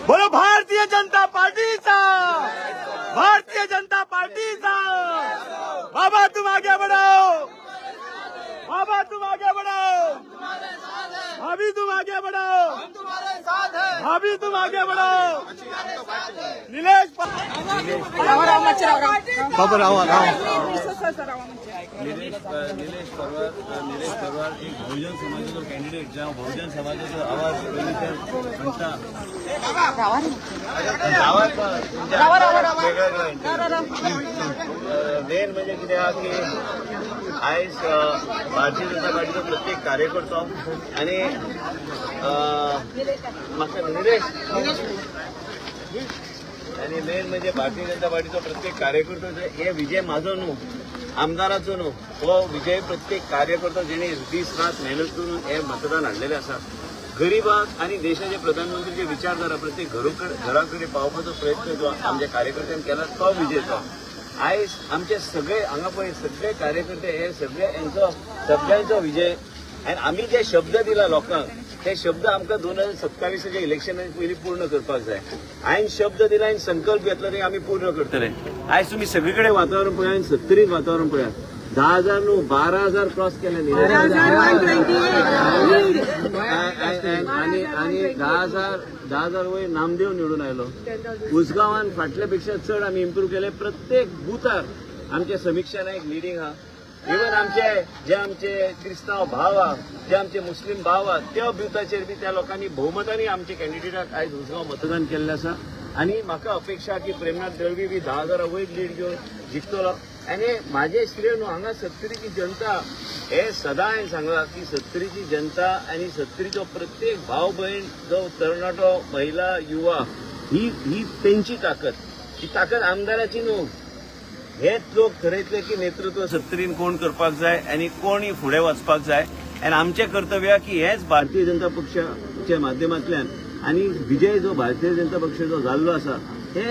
बोलो भारतीय जनता पार्टीचा, भारतीय जनता पार्टीचा। बाबा तुम आगे बढ़ो, बाबा तुम आगे बढ़ो, भाभी तुम आगे बढ़ो, भाभी तुम आगे बढ़ो। निलेश निलेश परवार एक बहुजन समाजाचो कॅन्डिडेट जावं बहुजन समाजाचो आवाज म्हणटा मेन म्हणजे कितें आहा की आयज भारतीय जनता पार्टीचो प्रत्येक कार्यकर्तो आनी म्हाका निलेश आणि मेन म्हणजे भारतीय जनता पार्टीचो प्रत्येक कार्यकर्तो हे विजय माझो न्हू, आमदाराचो न्हू, हो विजय प्रत्येक कार्यकर्तो जेणे दीस रात मेहनत करून हे मतदान हाडलेले आसा। गरीबाक आणि देशाचे प्रधानमंत्रीचे विचारधारा प्रत्येक घराकडे पावपाचो प्रयत्न जो आमच्या कार्यकर्त्यांनी केला तो विजयचो। आयज आमचे सगळे हांगा पळय सगळे कार्यकर्ते हे सगळ्यांचो विजय आनी आमी जे शब्द दिला लोकांक ते शब्द आमकां 2027च्या इलेक्शनाक पयलीं पूर्ण करपाक जाय। हांवें शब्द दिला, हांवें संकल्प घेतला ते आमी पूर्ण करतले। आयज तुमी सगळीकडे वातावरण पळया, 70 वातावरण पळया, 10,000 न्हू 12,000 क्रॉस केले न्ही आनी 10,000 वयर नामदेव निवडून आयलो। उसगांवान फाटल्यापेक्षा चड आमी इम्प्रूव्ह केले। प्रत्येक बुथार आमचे समीक्षा नायक लिडींग आहा। इवन आमचे क्रिस्तांव भाव आहा, जे आमचे मुस्लीम भाव आहा, त्या बुथाचेर बी त्या लोकांनी बहुमतांनी आमचे कॅन्डिडेटाक आयज उसगांव मतदान केल्लें आसा। आनी म्हाका अपेक्षा की प्रेमनाथ दळवी बी 10,000 वयर लीड घेवन जिखतलो। आनी म्हाजे श्रेय न्हू, हांगा सत्तरीची जनता हे सदां हांवें सांगलां की सत्तरीची जनता आनी सत्तरीचो प्रत्येक भाव भयण जो तरणाटो महिला युवा ही तेंची ताकद, ही ताकद आमदाराची न्हू। हेच लोक ठरयतले की नेतृत्व सत्तरीन कोण करपाक जाय आनी कोणी फुडें वचपाक जाय। आनी आमचें कर्तव्य की हेच भारतीय जनता पक्षाच्या माध्यमांतल्यान आनी विजय जो भारतीय जनता पक्षाचो जाल्लो आसा हे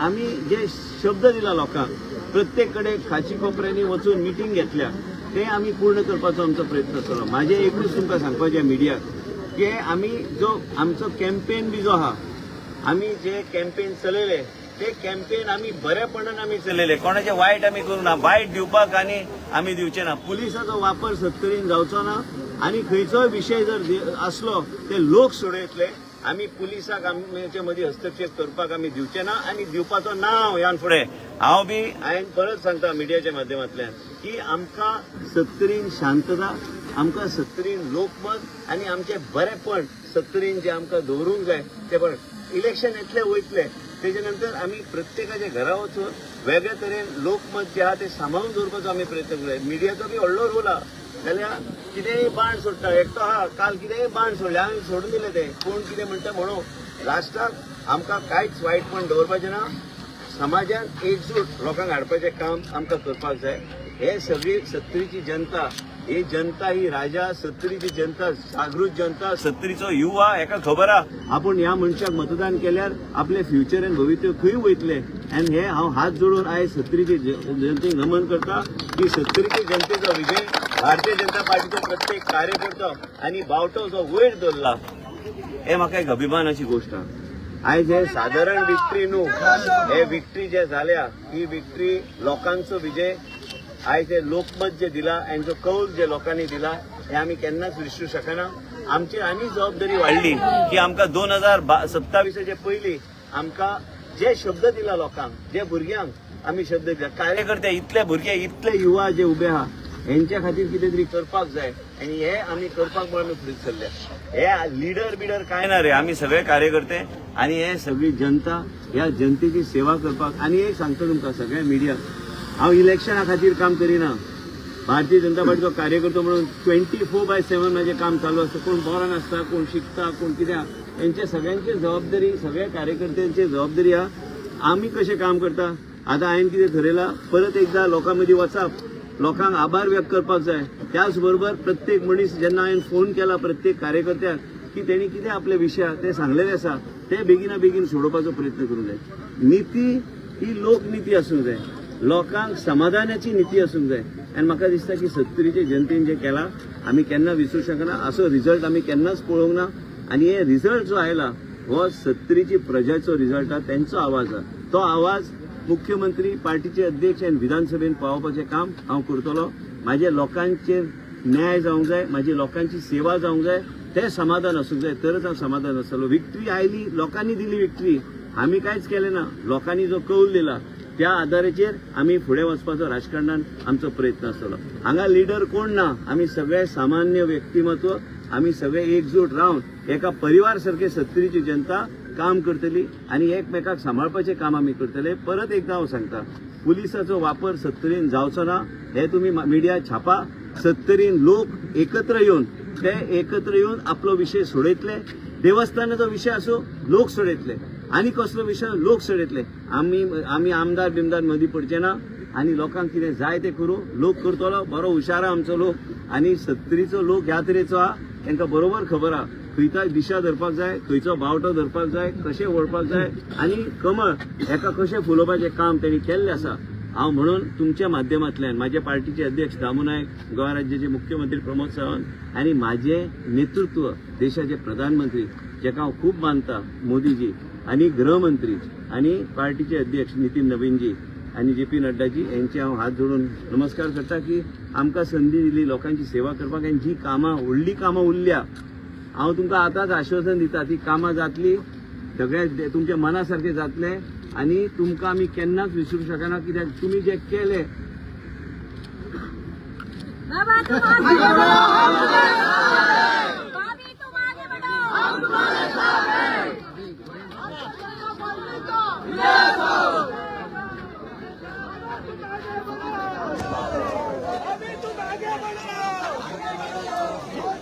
आमी जे शब्द दिला लोकांक, प्रत्येक कडेन खाची कोपऱ्यांनी वचून मिटींग घेतल्या ते आमी पूर्ण करपाचो आमचो प्रयत्न आसतलो। म्हाजें एकूच तुमकां सांगपाचें मिडियाक की आमी जो आमचो कॅम्पेन बी जो आहा, आमी जे कॅम्पेन चलयले ते कॅम्पेन आमी बरेपणान आमी चलयले, कोणाचें वायट आमी करूं ना, वायट दिवपाक आनी आमी दिवचे ना। पुलिसाचो वापर सत्तरीन जावचो ना आनी खंयचोय विशय जर आसलो ते लोक सोडयतले। आमी पुलिसाक आमचे मदीं हस्तक्षेप करपाक आमी दिवचे ना आनी दिवपाचो ना ह्यान फुडें। हांवें परत सांगता मिडियाच्या माध्यमांतल्यान की आमकां सत्तरीन शांतता, आमकां सत्तरीन लोकमत आनी आमचें बरेपण सत्तरीन जे आमकां दवरूंक जाय ते पण इलेक्शन येतले वयतले तेजे नंतर आमी प्रत्येकाच्या घरा वचून वेगळे तरेन लोकमत जे आहा ते सांबाळून दवरपाचो आमी प्रयत्न करूया। मिडियाचो बी व्हडलो रोल आहा, जाल्यार कितेंय बाण सोडटा, एकटो आहा काल कितेंय बाण सोडले हांवें सोडून दिले ते कोण कितें म्हणटा म्हणून लास्टाक आमकां कांयच वायटपण दवरपाचें ना। समाजान एकजूट लोकांक हाडपाचें काम आमकां करपाक जाय। हे सगळी सत्तरीची जनता, ही जनता ही राजा, सत्तरीची जनता जागृत जनता, सत्तरीचो युवा, हेका खबर आहा आपूण ह्या मनशाक मतदान केल्यार आपले फ्युचर आनी भवितव्य खंय वयतले। आनी हे हांव हात जोडून आयज सत्तरीची जनतेक नमन करता की सत्तरीची जनतेचो विजय भारतीय जनता पार्टीचो प्रत्येक कार्यकर्तो आनी बावटो जो वयर दवरला हे म्हाका एक अभिमानाची गोष्ट आहा। आयज हे साधारण विक्ट्री न्हू, हे विक्ट्री जे जाल्या ही विक्ट्री लोकांचो विजय। आयज हे लोकमत जे दिला आनी जो कौल जे लोकांनी दिला हे आमी केन्नाच विसरूं शकना। आमची आनी जबाबदारी वाडली की आमकां 2027च्या पयलीं आमकां जे शब्द दिला लोकांक, जे भुरग्यांक आमी शब्द दिला, कार्यकर्ते इतले भुरगे इतले युवा जे उबे आहा हेंच्या खातीर कितें तरी करपाक जाय आनी हे आमी करपाक म्हूण आमी फुडें चल्ले। हे लिडर बिडर कांय ना रे, आमी सगळे कार्यकर्ते आनी हे सगळी जनता, ह्या जनतेची सेवा करपाक। आनी एक सांगता तुमकां सगळ्या मिडियाक, हांव इलेक्शना खातीर काम करिना, भारतीय जनता पार्टीचो कार्यकर्तो म्हणून 24/7 म्हाजें काम चालू आसता। कोण बोरान आसता, कोण शिकता, कोण कितें, हेंचे सगळ्यांची जबाबदारी, सगळ्या कार्यकर्त्यांची जबाबदारी आहा। आमी कशें काम करता, आतां हांवें कितें ठरयलां, परत एकदां लोकां मदीं वचप, लोकांक आभार व्यक्त करपाक जाय। त्याच बरोबर प्रत्येक मनीस जेन्ना हांवें फोन केला प्रत्येक कार्यकर्त्याक की तेणी कितें आपले विशय ते सांगलेले आसा ते बेगिना बेगीन सोडोवपाचो प्रयत्न करूंक जाय। नीती ही लोकनीती आसूंक जाय, लोकांक समाधानाची नीती आसूंक जाय। आनी म्हाका दिसता की 70चे जनतेन जे केला आमी केन्ना विसरूंक शकना. असो रिझल्ट आमी केन्नाच पळोवंक ना. आनी हे रिझल्ट जो आयला हो 70ची प्रजाचो रिझल्ट आहा, त्यांचो आवाज आहा. तो आवाज मुख्यमंत्री, पार्टीचे अध्यक्ष आनी विधानसभेन पावोवपाचें काम हांव करतलो. म्हाजे लोकांचेर न्याय जावंक जाय, म्हाजी लोकांची सेवा जावंक जाय, ते समाधान आसूंक जाय, तरच हांव समाधान आसतलो. विक्ट्री आयली, लोकांनी दिली विक्ट्री, आमी कांयच केलें ना. लोकांनी जो कौल दिला त्या आदाराचेर आमी फुडें वचपाचो राजकारणान आमचो प्रयत्न आसतलो. हांगा लिडर कोण ना, आमी सगळे सामान्य व्यक्तिमत्व, आमी सगळे एकजूट रावन एका परिवार सारखे 70ची जनता काम करतली आनी एकमेकाक सांबाळपाचें काम आमी करतले. परत एकदा हांव सांगता, पुलिसाचो वापर 70न जावचो ना. हे तुमी मिडिया छापा. 70न लोक एकत्र येवन आपलो विशय सोडयतले. देवस्थानाचो विशय आसूं, लोक सोडयतले. आनी कसलो विशय, लोक सोडयतले. आमी आमदार बिमदार मदीं पडचे ना आनी लोकांक कितें जाय तें करूं. लोक करतलो, बरो हुशार आहा आमचो लोक. आनी 70चो लोक ह्या तरेचो आहा, तांकां बरोबर खबर आहा खंयचाय दिशा धरपाक जाय, खंयचो बावटो धरपाक जाय, कशें वळपाक जाय आनी कमळ हेका कशें फुलोवपाचें काम तेणी केल्लें आसा. हांव म्हणून तुमच्या माध्यमांतल्यान म्हाजे पार्टीचे अध्यक्ष दामू नायक, गोवा राज्याचे मुख्यमंत्री प्रमोद सावंत आनी म्हाजें नेतृत्व देशाचे प्रधानमंत्री जेका हांव खूब मानता, मोदीजी, आनी गृहमंत्री आनी पार्टीचे अध्यक्ष नितीन नवीनजी आनी JP नड्डाजी यांचे हांव हात जोडून नमस्कार करता की आमकां संदी दिली लोकांची सेवा करपाक. आनी जी कामां, व्हडली कामां उरल्या, हांव तुमकां आतांच आश्वासन दिता, ती कामां जातली, सगळे तुमच्या मना सारखे जातले आनी तुमकां आमी केन्नाच विसरूंक शकना. कित्याक तुमी जे केले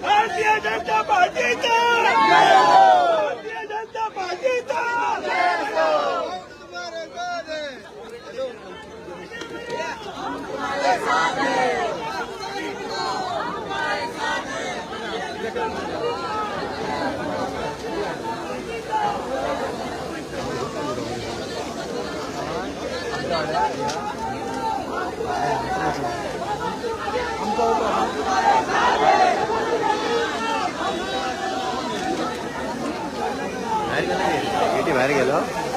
भारतीय जनता पार्टीचा, भारतीय जनता पार्टीचा. बाहेर गेलो